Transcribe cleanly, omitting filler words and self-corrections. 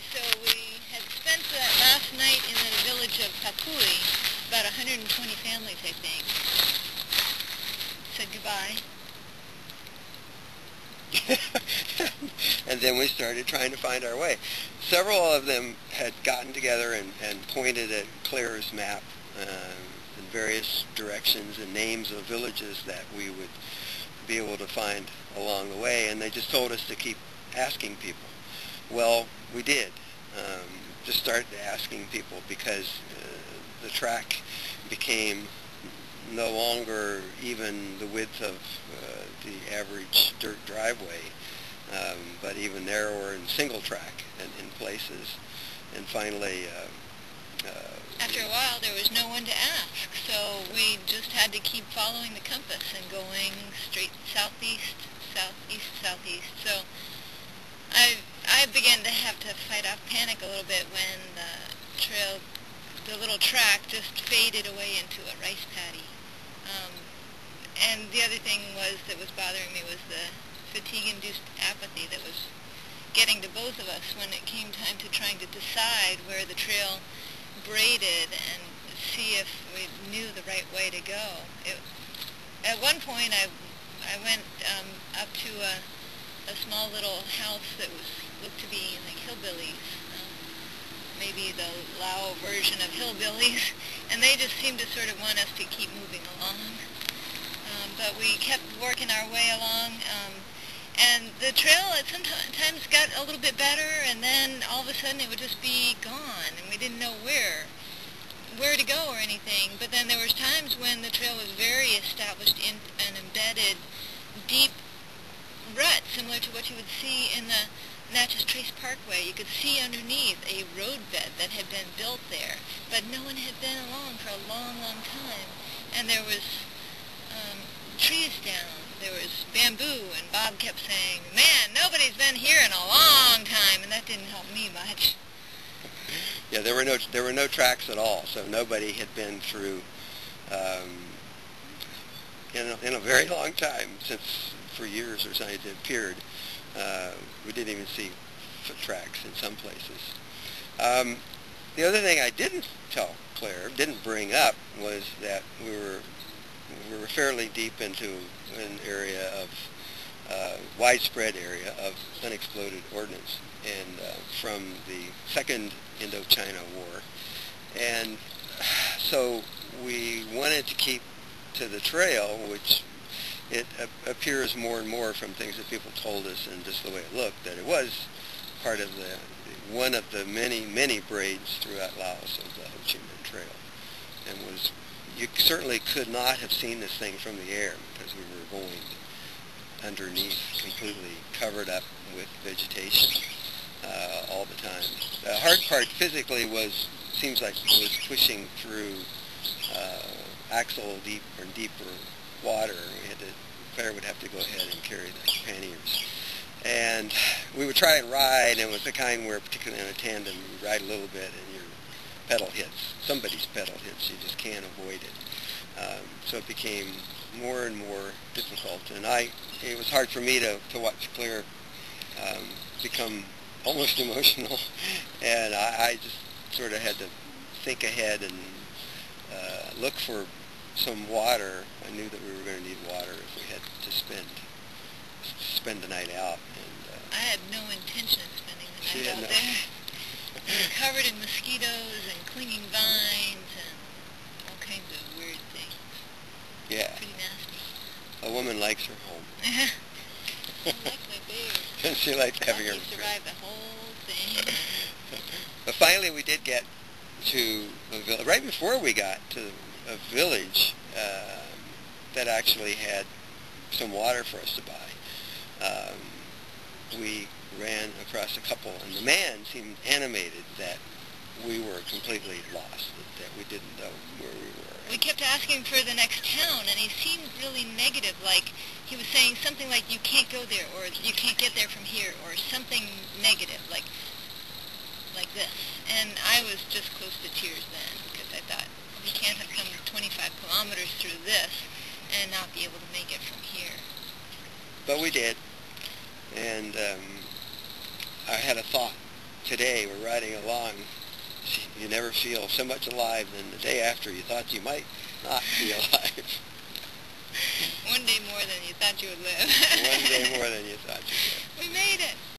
Okay, so we had spent that last night in the village of Papui, about 120 families, I think. Said goodbye. And then we started trying to find our way. Several of them had gotten together and pointed at Claire's map in various directions and names of villages that we would be able to find along the way, and they just told us to keep asking people. Well, we did. Just started asking people because the track became no longer even the width of the average dirt driveway, but even narrower and single track in places. And finally, after a while, there was no one to ask, so we just had to keep following the compass and going straight southeast, southeast, southeast. So I began to have to fight off panic a little bit when the little track just faded away into a rice paddy. And the other thing that was bothering me was the fatigue-induced apathy that was getting to both of us when it came time to trying to decide where the trail braided and see if we knew the right way to go. At one point, I went up to a small little house that looked to be like hillbillies, maybe the Lao version of hillbillies, and they just seemed to sort of want us to keep moving along. But we kept working our way along, and the trail at sometimes got a little bit better, and then all of a sudden it would just be gone, and we didn't know where to go or anything. But then there was times when the trail was very established in an embedded, deep rut, similar to what you would see in the Natchez Trace Parkway. You could see underneath a roadbed that had been built there, but no one had been along for a long, long time. And there was trees down, there was bamboo, and Bob kept saying, "Man, nobody's been here in a long time," and that didn't help me much. Yeah, there were no tracks at all, so nobody had been through in a very long time, since for years or so it appeared. We didn't even see foot tracks in some places. The other thing I didn't tell Claire, didn't bring up, was that we were fairly deep into an area of widespread area of unexploded ordnance, and from the Second Indochina War, and so we wanted to keep to the trail, which it appears more and more from things that people told us and just the way it looked, that it was part of one of the many braids throughout Laos of the HoCheMinh Trail, and you certainly could not have seen this thing from the air because we were going underneath, completely covered up with vegetation all the time. The hard part physically seems like it was pushing through deeper water. Claire would have to go ahead and carry the panniers. And we would try and ride, and it was the kind where, particularly in a tandem, you ride a little bit and your pedal hits. Somebody's pedal hits. You just can't avoid it. So it became more and more difficult. And it was hard for me to watch Claire become almost emotional. And I just sort of had to think ahead and look for some water. I knew that we were going to need water if we had to spend the night out. And I had no intention of spending the night out there. We were covered in mosquitoes and clinging vines and all kinds of weird things. Yeah. Pretty nasty. A woman likes her home. I like my bears. She likes having her. You survived the whole thing. But finally we did get to a village. Right before we got to a village that actually had some water for us to buy. We ran across a couple, and the man seemed animated that we were completely lost, that we didn't know where we were. We kept asking for the next town, and he seemed really negative, like he was saying something like, "You can't go there," or "You can't get there from here," or something negative, like this. And I was just close to tears then, because I thought, we can't have come 25 kilometers through this and not be able to make it from here. But we did, and I had a thought today, we're riding along, you never feel so much alive than the day after you thought you might not be alive. One day more than you thought you would live. One day more than you thought.